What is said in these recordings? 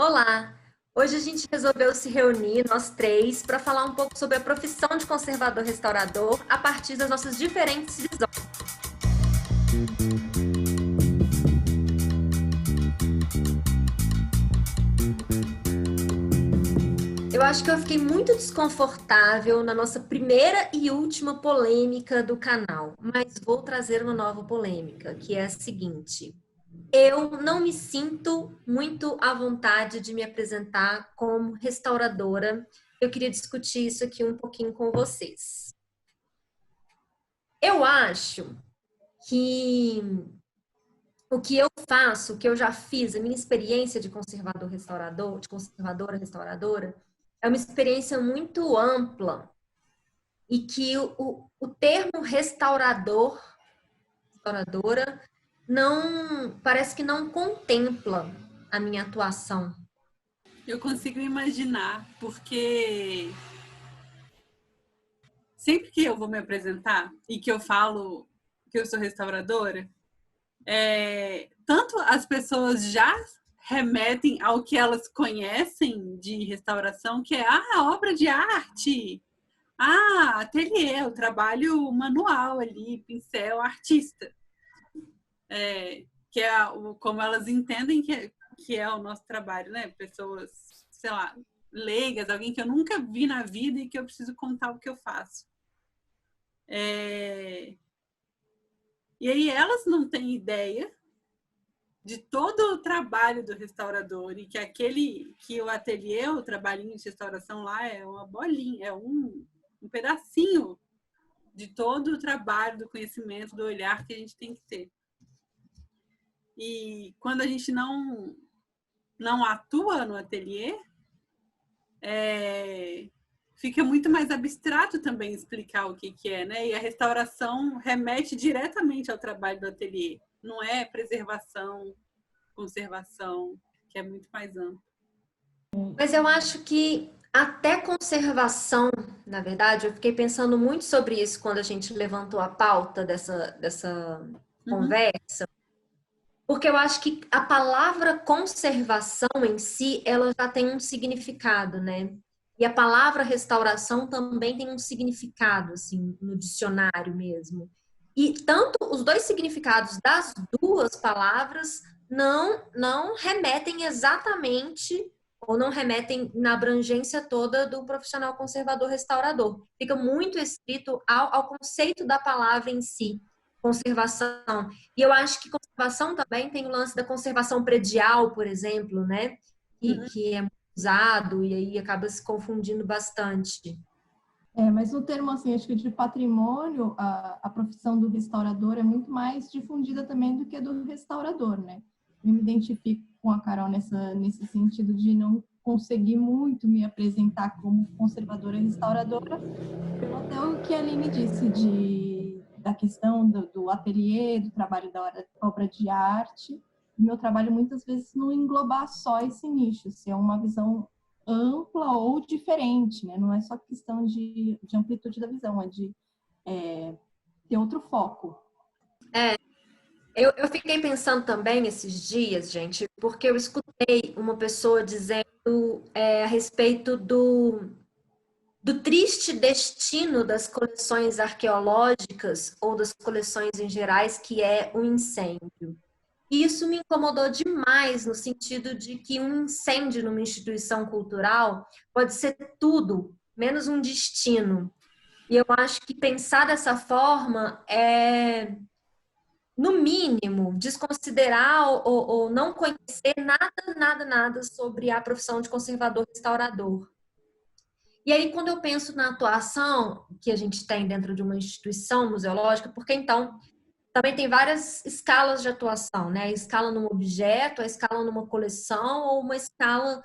Olá! Hoje a gente resolveu se reunir, nós três, para falar um pouco sobre a profissão de conservador-restaurador a partir das nossas diferentes visões. Eu acho que eu fiquei muito desconfortável na nossa primeira e última polêmica do canal, mas vou trazer uma nova polêmica, que é a seguinte. Eu não me sinto muito à vontade de me apresentar como restauradora. Eu queria discutir isso aqui um pouquinho com vocês. Eu acho que o que eu faço, o que eu já fiz, a minha experiência de conservador restaurador, de conservadora restauradora, é uma experiência muito ampla e que o termo restauradora, não parece que não contempla a minha atuação. Eu consigo imaginar, porque sempre que eu vou me apresentar e que eu falo que eu sou restauradora, tanto as pessoas já remetem ao que elas conhecem de restauração, que é obra de arte, ateliê, o trabalho manual ali, pincel, artista. Que é como elas entendem que é o nosso trabalho, né? Pessoas, sei lá, leigas, alguém que eu nunca vi na vida e que eu preciso contar o que eu faço. E aí elas não têm ideia de todo o trabalho do restaurador e que o ateliê, o trabalhinho de restauração lá é uma bolinha, é um pedacinho de todo o trabalho, do conhecimento, do olhar que a gente tem que ter. E quando a gente não atua no ateliê, fica muito mais abstrato também explicar o que é, né? E a restauração remete diretamente ao trabalho do ateliê. Não é preservação, conservação, que é muito mais amplo. Mas eu acho que até conservação, na verdade, eu fiquei pensando muito sobre isso quando a gente levantou a pauta dessa conversa, porque eu acho que a palavra conservação em si, ela já tem um significado, né? E a palavra restauração também tem um significado, assim, no dicionário mesmo. E tanto os dois significados das duas palavras não remetem exatamente ou não remetem na abrangência toda do profissional conservador restaurador. Fica muito estrito ao conceito da palavra em si, conservação. E eu acho que conservação também tem o lance da conservação predial, por exemplo, né? Que é usado e aí acaba se confundindo bastante. Mas no termo, assim, acho que de patrimônio, a profissão do restaurador é muito mais difundida também do que a do restaurador, né? Eu me identifico com a Carol nesse sentido de não conseguir muito me apresentar como conservadora e restauradora, até o que a Aline disse da questão do ateliê, do trabalho da obra de arte. O meu trabalho muitas vezes não englobar só esse nicho, se é uma visão ampla ou diferente, né? Não é só questão de amplitude da visão, é de ter outro foco. Eu fiquei pensando também esses dias, gente, porque eu escutei uma pessoa dizendo a respeito do triste destino das coleções arqueológicas ou das coleções em gerais, que é o incêndio. E isso me incomodou demais, no sentido de que um incêndio numa instituição cultural pode ser tudo, menos um destino. E eu acho que pensar dessa forma é, no mínimo, desconsiderar ou não conhecer nada sobre a profissão de conservador-restaurador. E aí, quando eu penso na atuação que a gente tem dentro de uma instituição museológica, porque então também tem várias escalas de atuação, né? A escala num objeto, a escala numa coleção ou uma escala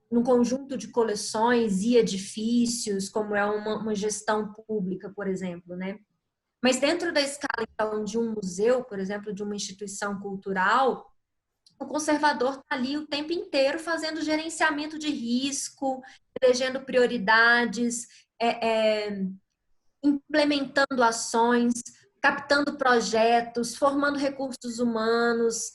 num conjunto de coleções e edifícios, como é uma gestão pública, por exemplo, né? Mas dentro da escala, então, de um museu, por exemplo, de uma instituição cultural, o conservador está ali o tempo inteiro fazendo gerenciamento de risco, elegendo prioridades, implementando ações, captando projetos, formando recursos humanos,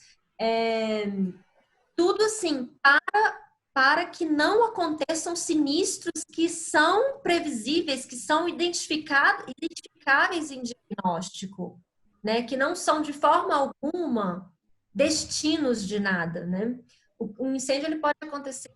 tudo assim para para que não aconteçam sinistros que são previsíveis, que são identificáveis em diagnóstico, né? Que não são de forma alguma destinos de nada, né? O incêndio ele pode acontecer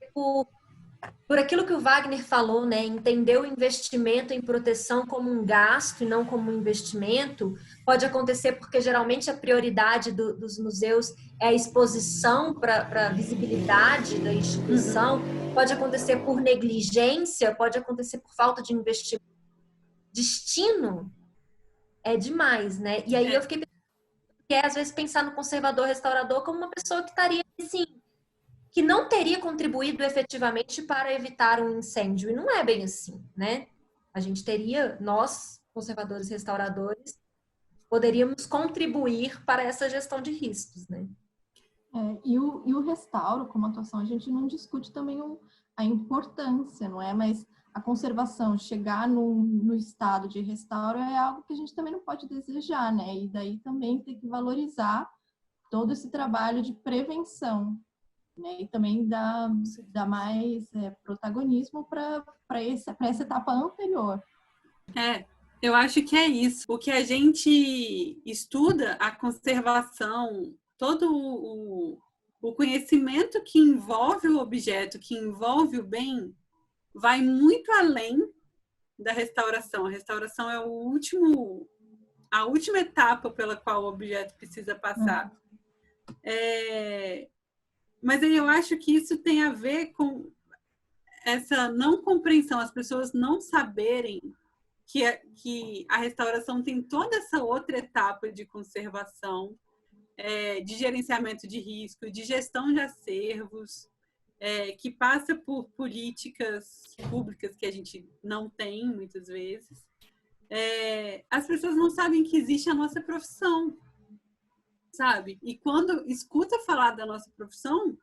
por aquilo que o Wagner falou, né? Entender o investimento em proteção como um gasto e não como um investimento. Pode acontecer porque geralmente a prioridade dos museus é a exposição para a visibilidade da instituição. Pode acontecer por negligência, pode acontecer por falta de investimento. Destino é demais, né? E aí eu fiquei pensando, às vezes, pensar no conservador restaurador como uma pessoa que estaria assim, que não teria contribuído efetivamente para evitar um incêndio. E não é bem assim, né? A gente teria, nós, conservadores restauradores, poderíamos contribuir para essa gestão de riscos, né? E o restauro, como atuação, a gente não discute também a importância, não é? Mas a conservação, chegar no estado de restauro é algo que a gente também não pode desejar, né? E daí também tem que valorizar todo esse trabalho de prevenção, né? E também dar mais protagonismo para essa etapa anterior. Eu acho que é isso. O que a gente estuda, a conservação, todo o conhecimento que envolve o objeto, que envolve o bem, vai muito além da restauração. A restauração é a última etapa pela qual o objeto precisa passar. Mas aí eu acho que isso tem a ver com essa não compreensão, as pessoas não saberem que a restauração tem toda essa outra etapa de conservação, de gerenciamento de risco, de gestão de acervos, que passa por políticas públicas que a gente não tem, muitas vezes. As pessoas não sabem que existe a nossa profissão, sabe? E quando escuta falar da nossa profissão,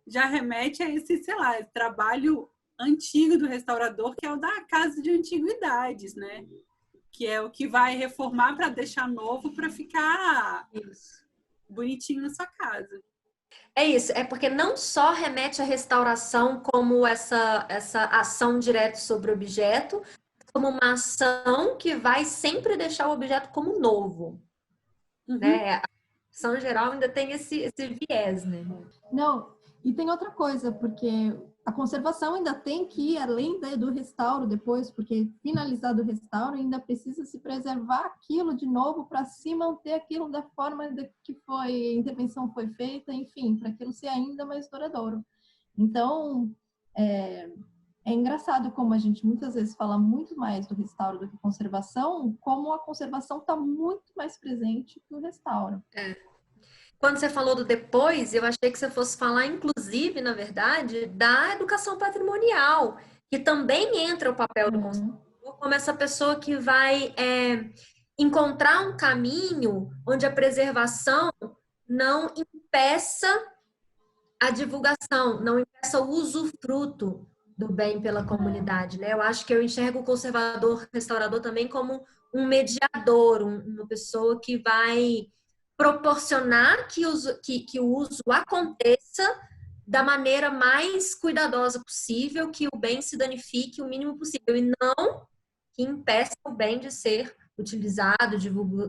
já remete a esse, sei lá, trabalho antigo do restaurador, que é o da casa de antiguidades, né? Que é o que vai reformar para deixar novo, para ficar bonitinho na sua casa. É isso, é porque não só remete à restauração como essa ação direta sobre o objeto, como uma ação que vai sempre deixar o objeto como novo. Né? A ação geral ainda tem esse viés, né? Não, e tem outra coisa, porque a conservação ainda tem que ir além do restauro depois, porque finalizado o restauro ainda precisa se preservar aquilo de novo para se manter aquilo da forma que a intervenção foi feita, enfim, para aquilo ser ainda mais duradouro. Então, é engraçado como a gente muitas vezes fala muito mais do restauro do que conservação, como a conservação está muito mais presente que o restauro. Quando você falou do depois, eu achei que você fosse falar, inclusive, na verdade, da educação patrimonial, que também entra o papel do conservador como essa pessoa que vai encontrar um caminho onde a preservação não impeça a divulgação, não impeça o usufruto do bem pela comunidade, né? Eu acho que eu enxergo o conservador restaurador também como um mediador, uma pessoa que vai proporcionar que o uso aconteça da maneira mais cuidadosa possível, que o bem se danifique o mínimo possível e não que impeça o bem de ser utilizado,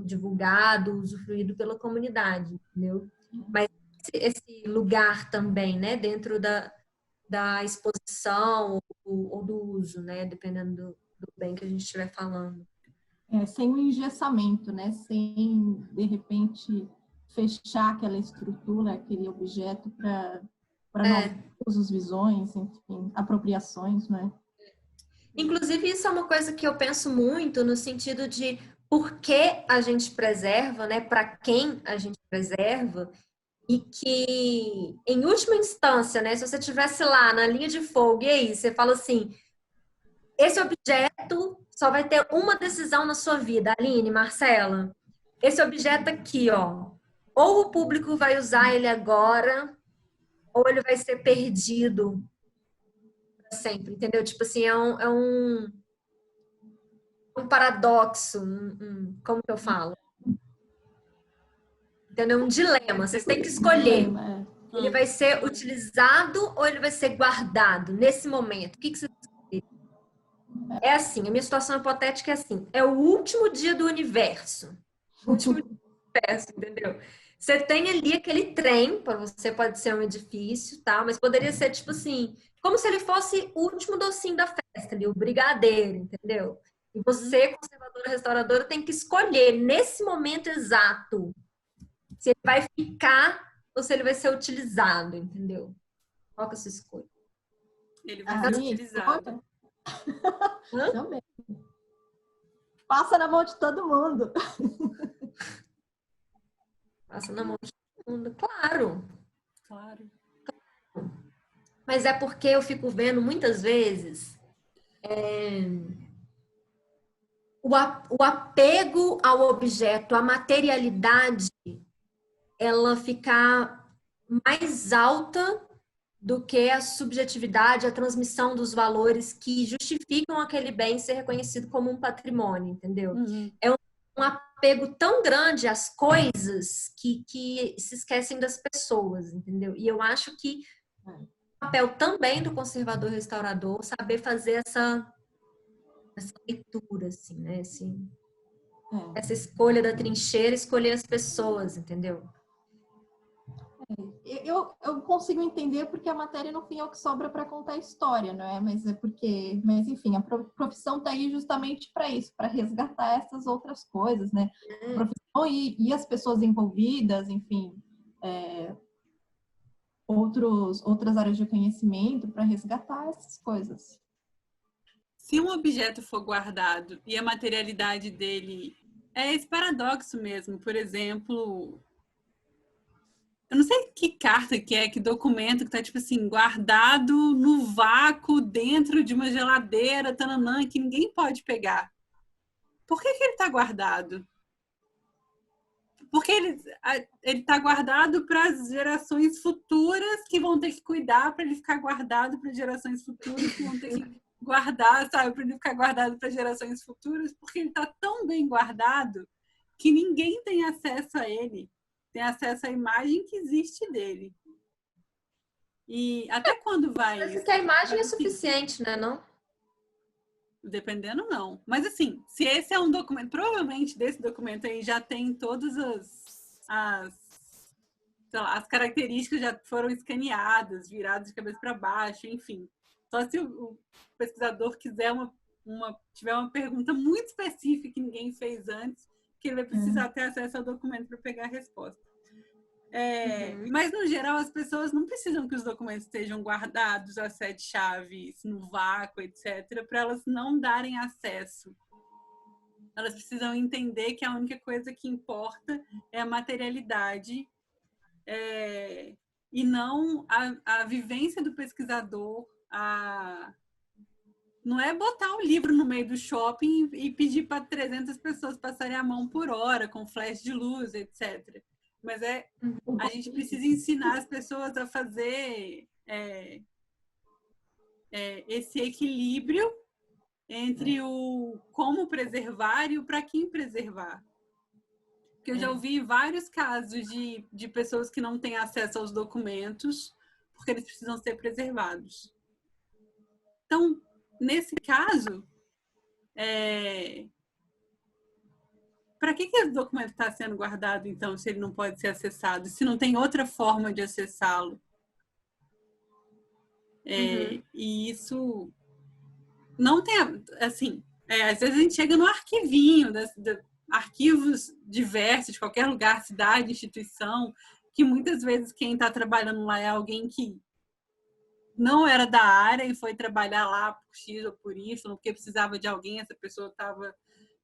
divulgado, usufruído pela comunidade, entendeu? Mas esse lugar também, né, dentro da exposição ou do uso, né, dependendo do bem que a gente estiver falando. Sem o engessamento, né? Sem, de repente, fechar aquela estrutura, aquele objeto para novos usos, visões, enfim, apropriações, né? Inclusive, isso é uma coisa que eu penso muito no sentido de por que a gente preserva, né? Para quem a gente preserva, e que, em última instância, né? Se você estivesse lá na linha de fogo, e aí, você fala assim, esse objeto só vai ter uma decisão na sua vida, Aline, Marcela. Esse objeto aqui, ó, ou o público vai usar ele agora, ou ele vai ser perdido para sempre, entendeu? Tipo assim, é um paradoxo, como que eu falo? Entendeu? Um dilema, vocês têm que escolher. Ele vai ser utilizado ou ele vai ser guardado nesse momento? O que você é assim, a minha situação hipotética é assim, é o último dia do universo. O último dia do universo, entendeu? Você tem ali aquele trem, para você pode ser um edifício, tá? Mas poderia ser tipo assim, como se ele fosse o último docinho da festa ali, o brigadeiro, entendeu? E você, conservadora, restauradora, tem que escolher nesse momento exato se ele vai ficar ou se ele vai ser utilizado, entendeu? Qual que é a sua escolha? Ele vai ser utilizado. Hã? Também. Passa na mão de todo mundo. Passa na mão de todo mundo, claro. Claro. Mas é porque eu fico vendo muitas vezes o apego ao objeto, a materialidade, ela ficar mais alta do que a subjetividade, a transmissão dos valores que justificam aquele bem ser reconhecido como um patrimônio, entendeu? É um apego tão grande às coisas que se esquecem das pessoas, entendeu? E eu acho que o papel também do conservador restaurador saber fazer essa leitura, assim, né? Assim, essa escolha da trincheira, escolher as pessoas, entendeu? Eu consigo entender porque a matéria, no fim, é o que sobra para contar a história, não é? Mas enfim, a profissão está aí justamente para isso, para resgatar essas outras coisas, né? A profissão e as pessoas envolvidas, enfim, outras áreas de conhecimento para resgatar essas coisas. Se um objeto for guardado e a materialidade dele é esse paradoxo mesmo, por exemplo, eu não sei que carta que é, que documento que tá, tipo assim, guardado no vácuo dentro de uma geladeira, tananã, que ninguém pode pegar. Por que ele tá guardado? Porque ele tá guardado para as gerações futuras que vão ter que cuidar para ele ficar guardado para gerações futuras que vão ter que guardar, sabe? Para ele ficar guardado para gerações futuras, porque ele tá tão bem guardado que ninguém tem acesso a ele. Tem acesso à imagem que existe dele. E até quando vai Parece isso? que a imagem é Mas, assim, suficiente, né, não? dependendo, não. Mas assim, se esse é um documento, provavelmente desse documento aí já tem todas sei lá, as características já foram escaneadas, viradas de cabeça para baixo, enfim. Só se o pesquisador quiser tiver uma pergunta muito específica que ninguém fez antes, que ele vai precisar ter acesso ao documento para pegar a resposta. Mas, no geral, as pessoas não precisam que os documentos estejam guardados a 7 chaves, no vácuo, etc., para elas não darem acesso. Elas precisam entender que a única coisa que importa é a materialidade e não a vivência do pesquisador. Não é botar o livro no meio do shopping e pedir para 300 pessoas passarem a mão por hora, com flash de luz, etc. Mas a gente precisa ensinar as pessoas a fazer esse equilíbrio entre o como preservar e o para quem preservar. Porque eu já ouvi vários casos de pessoas que não têm acesso aos documentos porque eles precisam ser preservados. Então, nesse caso, para que o documento está sendo guardado, então, se ele não pode ser acessado? Se não tem outra forma de acessá-lo? E isso não tem, assim, às vezes a gente chega no arquivinho, arquivos diversos, de qualquer lugar, cidade, instituição, que muitas vezes quem está trabalhando lá é alguém que não era da área e foi trabalhar lá por X ou por Y, porque precisava de alguém, essa pessoa estava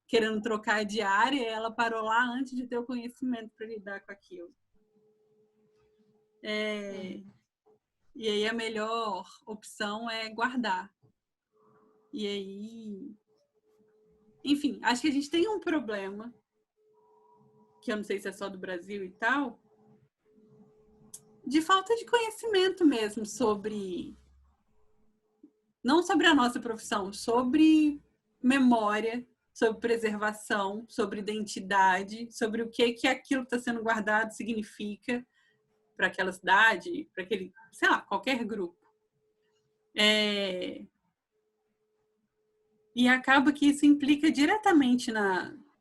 querendo trocar de área, e ela parou lá antes de ter o conhecimento para lidar com aquilo. E aí a melhor opção é guardar. E aí... Enfim, acho que a gente tem um problema, que eu não sei se é só do Brasil e tal, de falta de conhecimento mesmo sobre... Não sobre a nossa profissão, sobre memória, sobre preservação, sobre identidade, sobre o que aquilo que está sendo guardado significa. para aquela cidade, para aquele, sei lá, qualquer grupo. E acaba que isso implica diretamente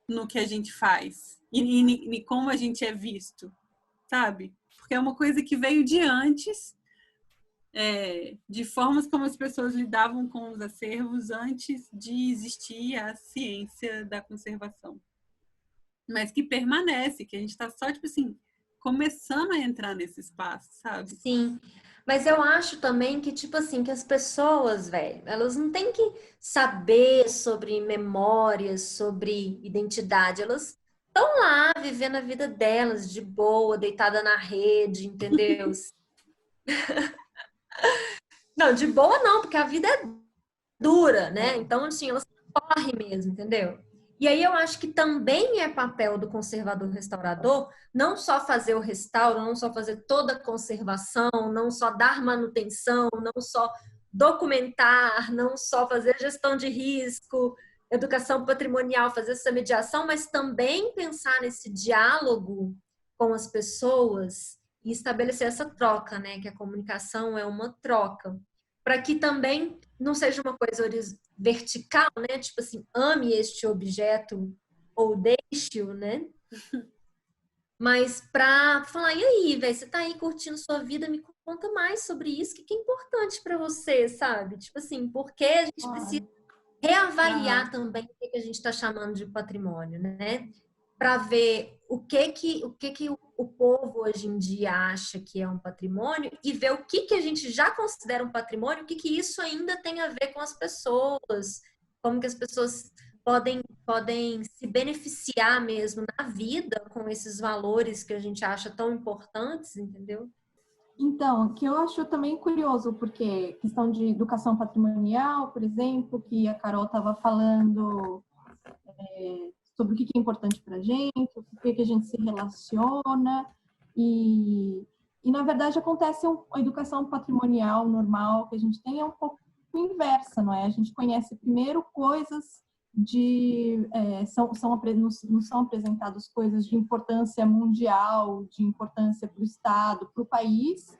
no que a gente faz e como a gente é visto, sabe? Porque é uma coisa que veio de antes, de formas como as pessoas lidavam com os acervos antes de existir a ciência da conservação. Mas que permanece, que a gente está só, tipo assim, começando a entrar nesse espaço, sabe? Sim, mas eu acho também que, tipo assim, que as pessoas, velho, elas não têm que saber sobre memórias, sobre identidade, elas estão lá vivendo a vida delas de boa, deitada na rede, entendeu? Não, de boa não, porque a vida é dura, né? Então, assim, elas correm mesmo, entendeu? E aí eu acho que também é papel do conservador restaurador não só fazer o restauro, não só fazer toda a conservação, não só dar manutenção, não só documentar, não só fazer gestão de risco, educação patrimonial, fazer essa mediação, mas também pensar nesse diálogo com as pessoas e estabelecer essa troca, né? Que a comunicação é uma troca, para que também não seja uma coisa vertical, né? Tipo assim, ame este objeto ou deixe-o, né? Mas para falar, e aí, velho, você tá aí curtindo sua vida, me conta mais sobre isso, o que é importante para você, sabe? Tipo assim, porque a gente precisa reavaliar também o que a gente está chamando de patrimônio, né? Para ver o que o povo hoje em dia acha que é um patrimônio e ver o que a gente já considera um patrimônio, o que isso ainda tem a ver com as pessoas, como que as pessoas podem se beneficiar mesmo na vida com esses valores que a gente acha tão importantes, entendeu? Então, que eu acho também curioso, porque questão de educação patrimonial, por exemplo, que a Carol estava falando sobre o que é importante para a gente, o que a gente se relaciona, e na verdade acontece a educação patrimonial normal que a gente tem é um pouco inversa, não é? A gente conhece primeiro coisas não são apresentadas coisas de importância mundial, de importância para o Estado, para o país,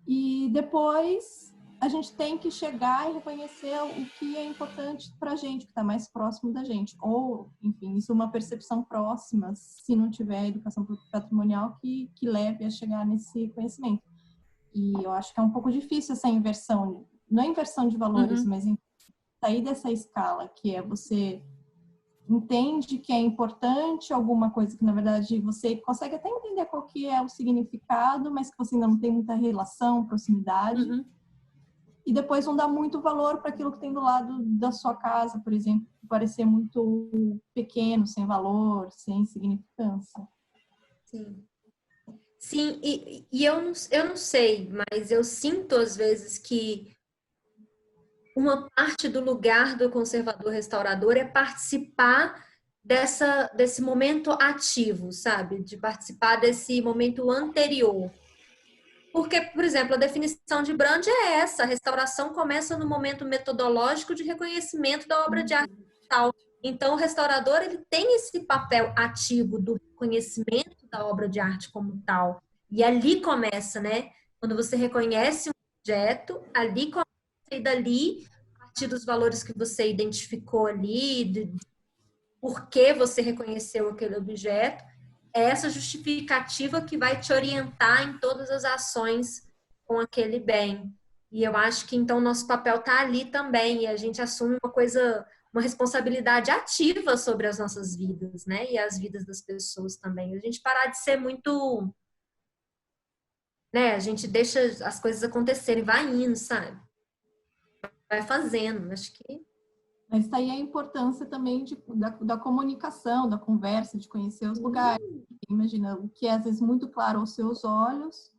e depois a gente tem que chegar e reconhecer o que é importante para a gente, que está mais próximo da gente. Ou, enfim, isso é uma percepção próxima, se não tiver educação patrimonial, que leve a chegar nesse conhecimento. E eu acho que é um pouco difícil essa inversão, não é inversão de valores, mas sair dessa escala, que é você entende que é importante alguma coisa que, na verdade, você consegue até entender qual que é o significado, mas que você ainda não tem muita relação, proximidade. E depois não dá muito valor para aquilo que tem do lado da sua casa, por exemplo, que parecer muito pequeno, sem valor, sem significância. Sim. Sim, e eu não sei, mas eu sinto às vezes que uma parte do lugar do conservador restaurador é participar desse momento ativo, sabe? De participar desse momento anterior. Porque, por exemplo, a definição de Brand é essa: a restauração começa no momento metodológico de reconhecimento da obra de arte tal. Então, o restaurador ele tem esse papel ativo do reconhecimento da obra de arte como tal. E ali começa, né? Quando você reconhece um objeto, ali começa e dali, a partir dos valores que você identificou ali, de por que você reconheceu aquele objeto, é essa justificativa que vai te orientar em todas as ações com aquele bem. E eu acho que então nosso papel está ali também, e a gente assume uma responsabilidade ativa sobre as nossas vidas, né? E as vidas das pessoas também. A gente parar de ser muito, né? A gente deixa as coisas acontecerem, vai indo, sabe? Vai fazendo, acho que... Mas está aí a importância também da comunicação, da conversa, de conhecer os lugares. Imagina, o que é às vezes muito claro aos seus olhos,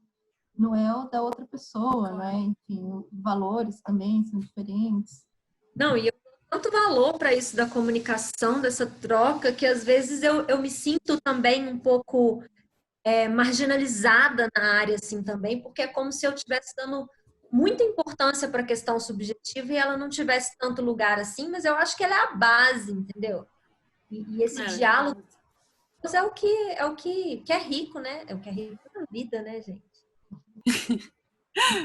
não é o da outra pessoa, né? Enfim, valores também são diferentes. Não, e eu dou tanto valor para isso da comunicação, dessa troca, que às vezes eu me sinto também um pouco marginalizada na área, assim, também, porque é como se eu estivesse dando muita importância para a questão subjetiva e ela não tivesse tanto lugar assim, mas eu acho que ela é a base, entendeu? E esse diálogo Mas é o que é rico, né? É o que é rico na vida, né, gente?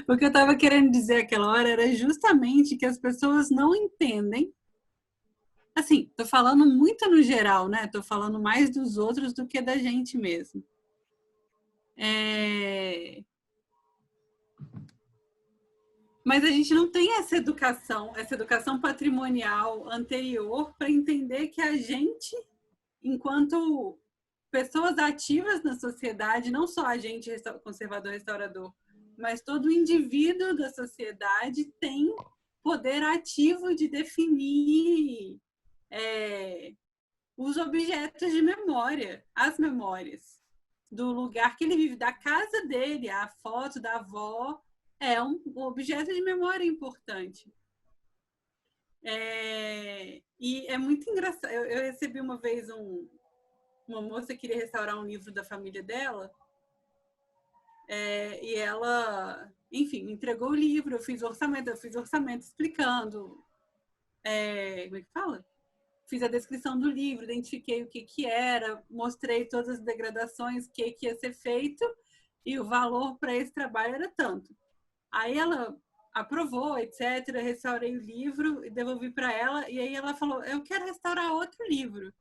O que eu estava querendo dizer aquela hora era justamente que as pessoas não entendem. Assim, tô falando muito no geral, né? Tô falando mais dos outros do que da gente mesmo. Mas a gente não tem essa educação patrimonial anterior para entender que a gente, enquanto pessoas ativas na sociedade, não só a gente conservador restaurador, mas todo indivíduo da sociedade tem poder ativo de definir os objetos de memória, as memórias do lugar que ele vive, da casa dele, a foto da avó é um objeto de memória importante. E é muito engraçado. Eu recebi uma vez uma moça que queria restaurar um livro da família dela, e ela, enfim, me entregou o livro, eu fiz orçamento explicando, como é que fala? Fiz a descrição do livro, identifiquei o que era, mostrei todas as degradações, o que ia ser feito, e o valor para esse trabalho era tanto. Aí ela aprovou, etc., restaurei o livro e devolvi para ela, e aí ela falou, eu quero restaurar outro livro,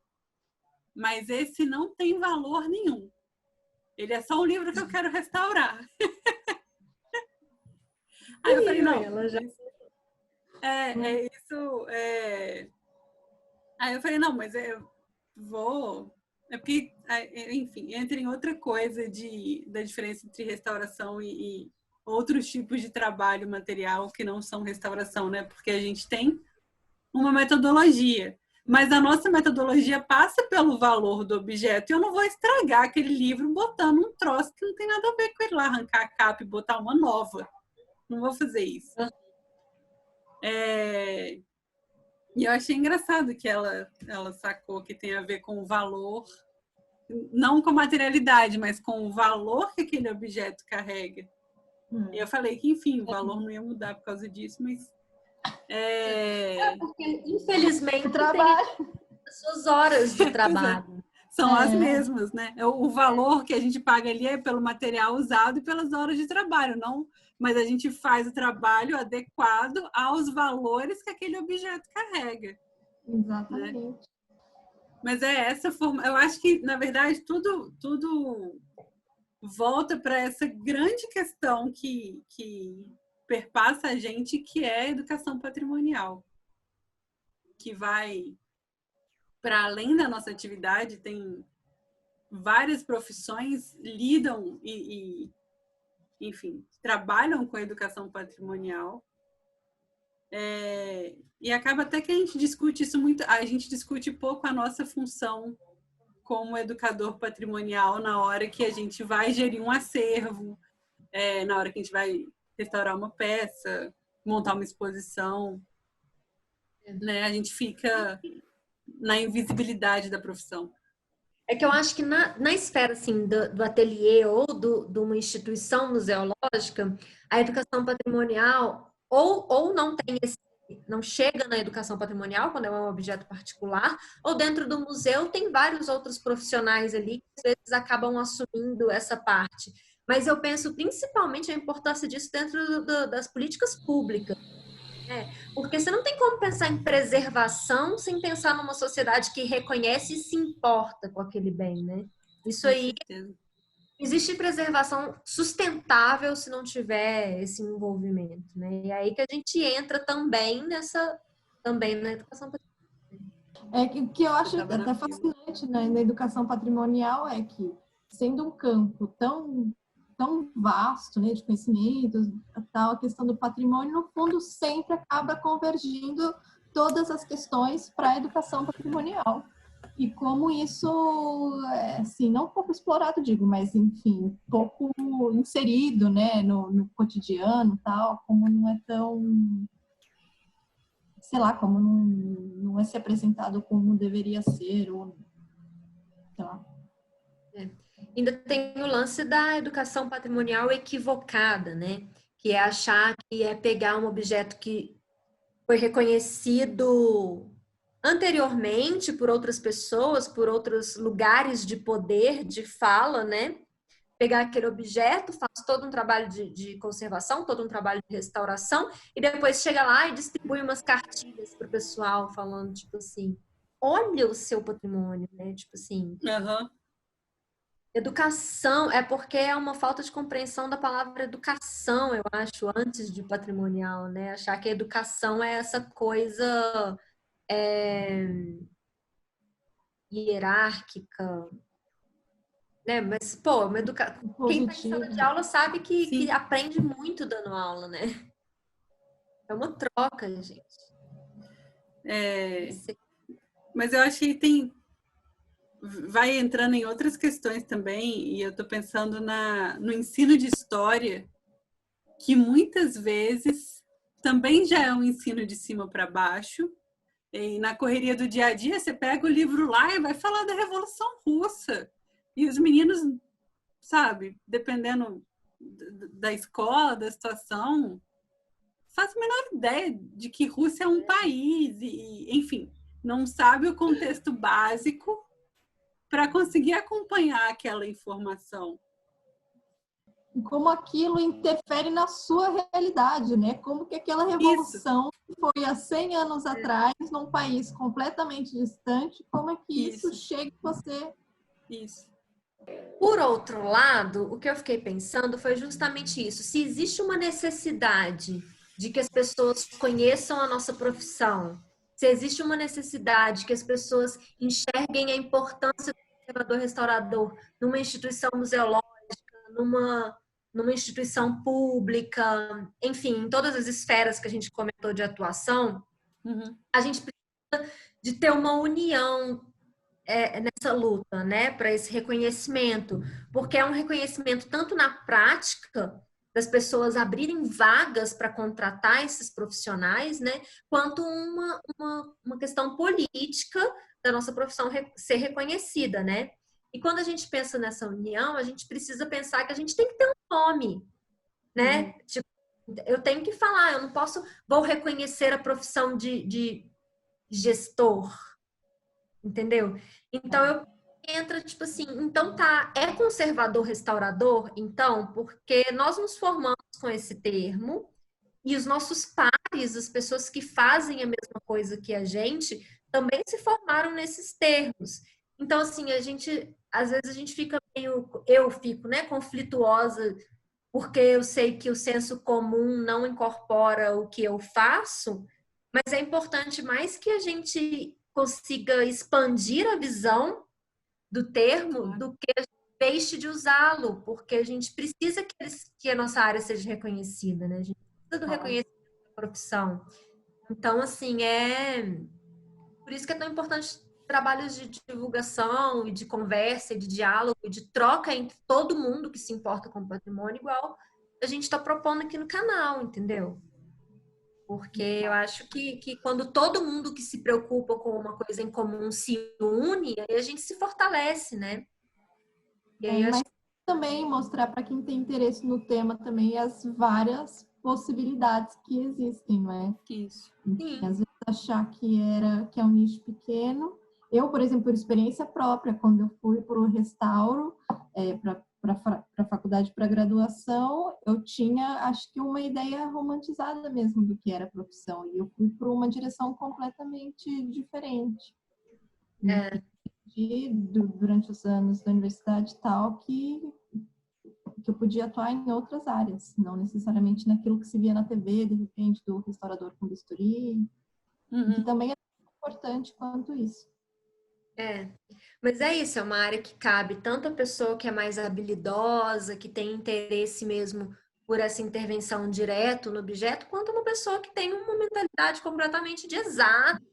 mas esse não tem valor nenhum. Ele é só um livro que eu quero restaurar. Aí eu falei, não, ela já... isso. Aí eu falei, não, mas eu vou. É porque, enfim, entra em outra coisa da diferença entre restauração e outros tipos de trabalho material que não são restauração, né? Porque a gente tem uma metodologia. Mas a nossa metodologia passa pelo valor do objeto. E eu não vou estragar aquele livro botando um troço que não tem nada a ver com ele lá, arrancar a capa e botar uma nova. Não vou fazer isso. E eu achei engraçado que ela sacou que tem a ver com o valor, não com a materialidade, mas com o valor que aquele objeto carrega. E eu falei que, enfim, o valor não ia mudar por causa disso, mas... porque, infelizmente, trabalho. tem as suas horas de trabalho. São as mesmas, né? O valor que a gente paga ali é pelo material usado e pelas horas de trabalho, não... Mas a gente faz o trabalho adequado aos valores que aquele objeto carrega. Exatamente. Né? Mas essa forma... Eu acho que, na verdade, tudo volta para essa grande questão que perpassa a gente, que é a educação patrimonial. Que vai para além da nossa atividade, tem várias profissões lidam enfim, trabalham com a educação patrimonial. E acaba até que a gente discute isso muito, a gente discute pouco a nossa função como educador patrimonial na hora que a gente vai gerir um acervo, na hora que a gente vai restaurar uma peça, montar uma exposição. Né? A gente fica na invisibilidade da profissão. É que eu acho que na esfera assim, do ateliê ou de uma instituição museológica, a educação patrimonial ou não tem não chega na educação patrimonial quando é um objeto particular, ou dentro do museu tem vários outros profissionais ali que às vezes acabam assumindo essa parte. Mas eu penso principalmente a importância disso dentro das políticas públicas. Porque você não tem como pensar em preservação sem pensar numa sociedade que reconhece e se importa com aquele bem, né? Isso aí, existe preservação sustentável se não tiver esse envolvimento, né? E aí que a gente entra também na educação patrimonial. Que eu acho até fascinante, né, na educação patrimonial é que, sendo um campo tão vasto, né, de conhecimentos, a questão do patrimônio, no fundo, sempre acaba convergindo todas as questões para a educação patrimonial. E como isso, assim, não pouco explorado, digo, mas, enfim, pouco inserido, né, no cotidiano, tal, como não é tão, sei lá, como não é se apresentado como deveria ser, ou, sei lá. Ainda tem o lance da educação patrimonial equivocada, né? Que é achar que é pegar um objeto que foi reconhecido anteriormente por outras pessoas, por outros lugares de poder, de fala, né? Pegar aquele objeto, faz todo um trabalho de conservação, todo um trabalho de restauração, e depois chega lá e distribui umas cartilhas para o pessoal, falando, tipo assim, olha o seu patrimônio, né? Tipo assim, Aham. educação, é porque é uma falta de compreensão da palavra educação, eu acho, antes de patrimonial, né? Achar que a educação é essa coisa hierárquica, né? Mas, pô, quem está em sala de Positivo. aula sabe que Sim. aprende muito dando aula, né? É uma troca, gente. Mas eu acho que vai entrando em outras questões também, e eu estou pensando no ensino de história, que muitas vezes também já é um ensino de cima para baixo. E na correria do dia a dia, você pega o livro lá e vai falar da Revolução Russa. E os meninos, sabe, dependendo da escola, da situação, faz a menor ideia de que Rússia é um país. E, enfim, não sabe o contexto básico para conseguir acompanhar aquela informação. E como aquilo interfere na sua realidade, né? Como que aquela revolução que foi há 100 anos atrás, num país completamente distante, como é que isso chega em você? Isso. Por outro lado, o que eu fiquei pensando foi justamente isso. Se existe uma necessidade de que as pessoas conheçam a nossa profissão, se existe uma necessidade que as pessoas enxerguem a importância do conservador restaurador numa instituição museológica, numa instituição pública, enfim, em todas as esferas que a gente comentou de atuação, a gente precisa de ter uma união nessa luta, né, para esse reconhecimento, porque é um reconhecimento tanto na prática das pessoas abrirem vagas para contratar esses profissionais, né, quanto uma questão política da nossa profissão ser reconhecida, né? E quando a gente pensa nessa união, a gente precisa pensar que a gente tem que ter um nome, né? Tipo, eu tenho que falar, eu não vou reconhecer a profissão de gestor, entendeu? Então eu entra tipo assim, então tá, é conservador restaurador, então, porque nós nos formamos com esse termo e os nossos pares, as pessoas que fazem a mesma coisa que a gente, também se formaram nesses termos. Então assim, às vezes a gente fica eu fico, né, conflituosa porque eu sei que o senso comum não incorpora o que eu faço, mas é importante mais que a gente consiga expandir a visão do termo do que a gente deixe de usá-lo, porque a gente precisa que a nossa área seja reconhecida, né? A gente precisa do reconhecimento da profissão. Então, assim, por isso que é tão importante trabalhos de divulgação e de conversa e de diálogo e de troca entre todo mundo que se importa com o patrimônio, igual a gente está propondo aqui no canal, entendeu? Porque eu acho que quando todo mundo que se preocupa com uma coisa em comum se une, aí a gente se fortalece, né? E aí Mas também mostrar para quem tem interesse no tema também as várias possibilidades que existem, não é? Isso. Sim. Às vezes achar que é um nicho pequeno. Eu, por exemplo, por experiência própria, quando eu fui para o restauro, para a faculdade para graduação, eu tinha, acho que, uma ideia romantizada mesmo do que era a profissão. E eu fui por uma direção completamente diferente. Durante os anos da universidade e tal, que eu podia atuar em outras áreas, não necessariamente naquilo que se via na TV, de repente, do restaurador com bisturi, que também é importante quanto isso. Mas é isso, é uma área que cabe tanto a pessoa que é mais habilidosa, que tem interesse mesmo por essa intervenção direto no objeto, quanto uma pessoa que tem uma mentalidade completamente de exato,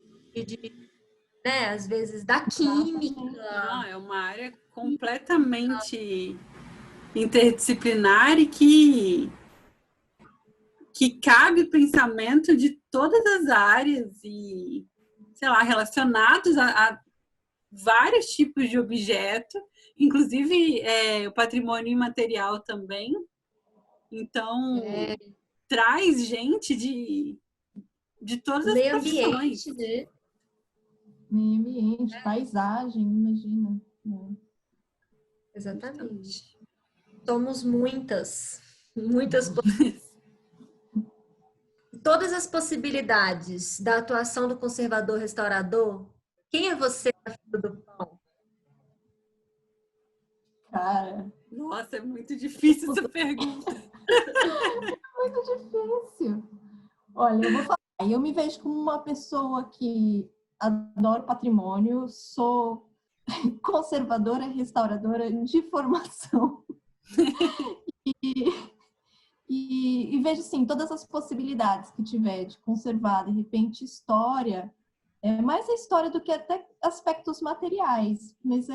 né, às vezes da química. Não, é uma área completamente interdisciplinar e que cabe pensamento de todas as áreas e, sei lá, relacionados a vários tipos de objeto, inclusive o patrimônio imaterial também. Então, traz gente de todas as profissões. Ambiente, né? Meio ambiente, paisagem, imagina. Né? Exatamente. Somos muitas todas as possibilidades da atuação do conservador restaurador. Quem é você na fila do pão? Cara, Nossa, é muito difícil essa pergunta. muito difícil. Olha, eu vou falar, eu me vejo como uma pessoa que adoro patrimônio, sou conservadora, restauradora de formação. E vejo, sim, todas as possibilidades que tiver de conservar, de repente, história, mais a história do que até aspectos materiais, mas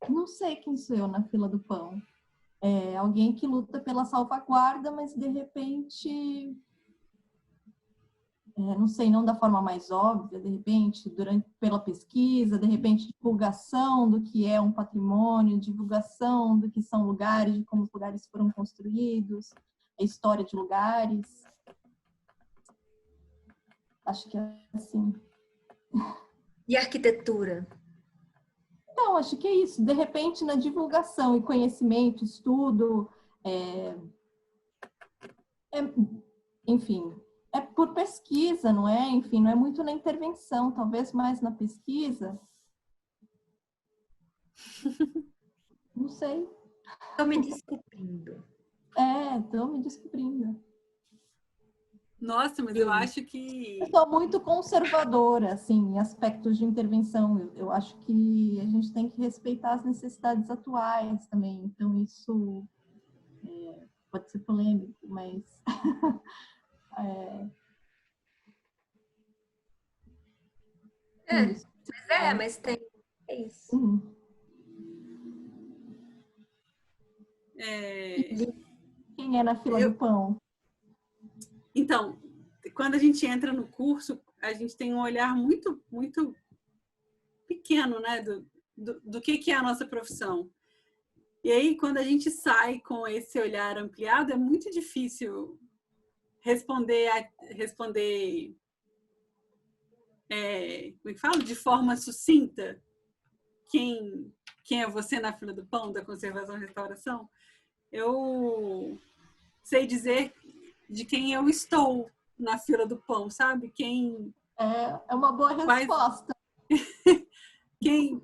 não sei quem sou eu na fila do pão. É alguém que luta pela salvaguarda, mas de repente, não sei, não da forma mais óbvia, de repente, pela pesquisa, de repente, divulgação do que é um patrimônio, divulgação do que são lugares, de como os lugares foram construídos, a história de lugares. Acho que é assim. E arquitetura? Então, acho que é isso. De repente, na divulgação e conhecimento, estudo, enfim, é por pesquisa, não é? Enfim, não é muito na intervenção, talvez mais na pesquisa. Não sei. Estou me descobrindo. Estou me descobrindo. Nossa, mas eu acho que... Eu sou muito conservadora, assim, em aspectos de intervenção. Eu acho que a gente tem que respeitar as necessidades atuais também. Então, isso pode ser polêmico, mas... Mas tem. É isso. Quem é na fila do pão? Então, quando a gente entra no curso, a gente tem um olhar muito, muito pequeno, né, do que é a nossa profissão. E aí, quando a gente sai com esse olhar ampliado, é muito difícil responder como é que fala? De forma sucinta quem é você na fila do pão da conservação e restauração. Eu sei dizer de quem eu estou na fila do pão, sabe? É uma boa resposta.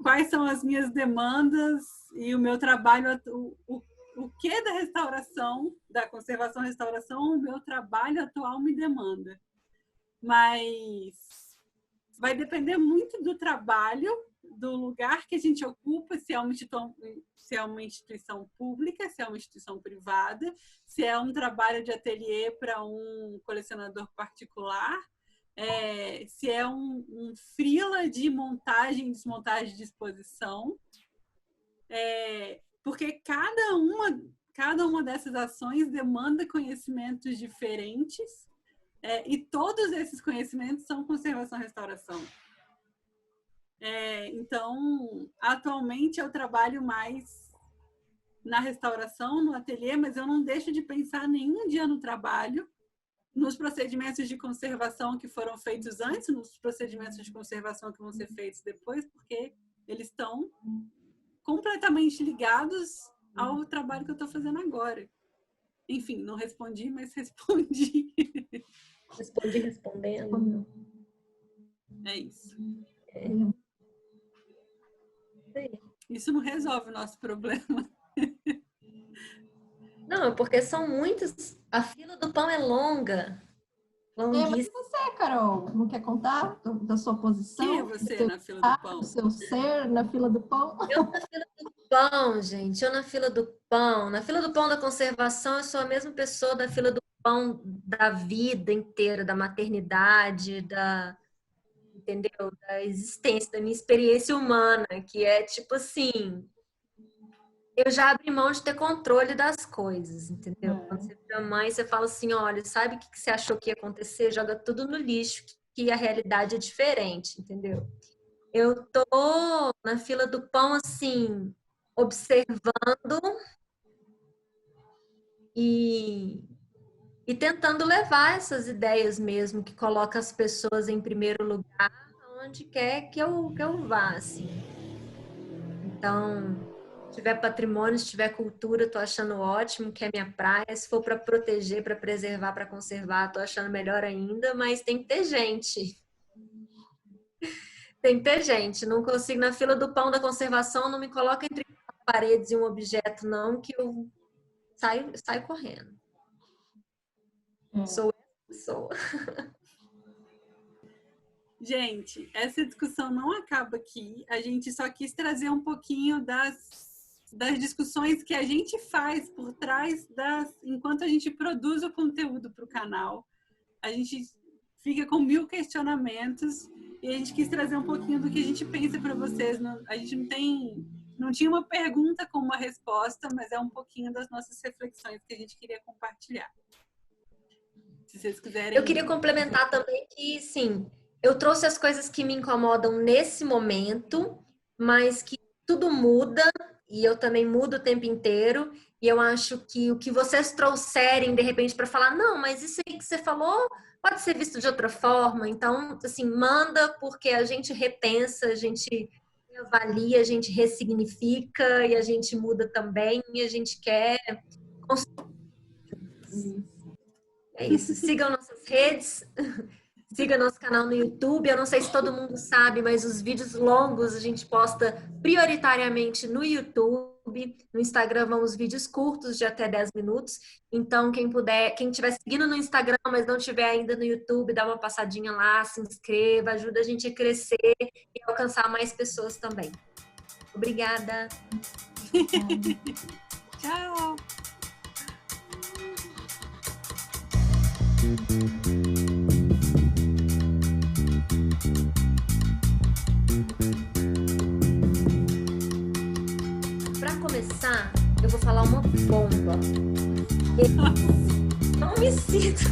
Quais são as minhas demandas e o meu trabalho, o que da restauração, da conservação e restauração, o meu trabalho atual me demanda. Mas vai depender muito do trabalho, do lugar que a gente ocupa, se é uma instituição pública, se é uma instituição privada, se é um trabalho de ateliê para um colecionador particular, se é um freela de montagem, desmontagem de exposição, porque cada uma dessas ações demanda conhecimentos diferentes, e todos esses conhecimentos são conservação e restauração. Então, atualmente eu trabalho mais na restauração, no ateliê, mas eu não deixo de pensar nenhum dia no trabalho, nos procedimentos de conservação que foram feitos antes, nos procedimentos de conservação que vão ser feitos depois, porque eles estão completamente ligados ao trabalho que eu estou fazendo agora. Enfim, não respondi, mas respondi. Respondi respondendo. É isso. Isso não resolve o nosso problema. Não, porque são muitos. A fila do pão é longa. Mas você, Carol, não quer contar da sua posição? Quem é você na fila do pão? Do seu ser na fila do pão? Eu na fila do pão, gente. Eu na fila do pão. Na fila do pão da conservação, eu sou a mesma pessoa da fila do pão da vida inteira, da maternidade, entendeu? Da existência, da minha experiência humana, que é tipo assim, eu já abri mão de ter controle das coisas, entendeu? Quando você vira mãe, você fala assim, olha, sabe o que você achou que ia acontecer? Joga tudo no lixo, que a realidade é diferente, entendeu? Eu tô na fila do pão, assim, observando e tentando levar essas ideias mesmo, que coloca as pessoas em primeiro lugar, onde quer que eu vá, assim. Então, se tiver patrimônio, se tiver cultura, tô achando ótimo, que é minha praia. Se for para proteger, para preservar, para conservar, tô achando melhor ainda, mas tem que ter gente. Tem que ter gente. Não consigo, na fila do pão da conservação, não me coloca entre paredes e um objeto, não, que eu saio correndo. Sou essa pessoa. Gente, essa discussão não acaba aqui. A gente só quis trazer um pouquinho das discussões que a gente faz por trás enquanto a gente produz o conteúdo para o canal. A gente fica com 1000 questionamentos e a gente quis trazer um pouquinho do que a gente pensa para vocês. A gente não tinha uma pergunta com uma resposta, mas é um pouquinho das nossas reflexões que a gente queria compartilhar. Se vocês quiserem... Eu queria complementar também que, sim, eu trouxe as coisas que me incomodam nesse momento, mas que tudo muda e eu também mudo o tempo inteiro. E eu acho que o que vocês trouxerem, de repente, para falar, não, mas isso aí que você falou pode ser visto de outra forma. Então, assim, manda, porque a gente repensa, a gente avalia, a gente ressignifica e a gente muda também e a gente quer construir. É isso. Sigam nossas redes. Siga nosso canal no YouTube. Eu não sei se todo mundo sabe, mas os vídeos longos a gente posta prioritariamente no YouTube. No Instagram vão os vídeos curtos de até 10 minutos. Então, quem puder, quem estiver seguindo no Instagram, mas não estiver ainda no YouTube, dá uma passadinha lá, se inscreva, ajuda a gente a crescer e alcançar mais pessoas também. Obrigada. Tchau. Para começar, eu vou falar uma bomba. Eu não me sinto.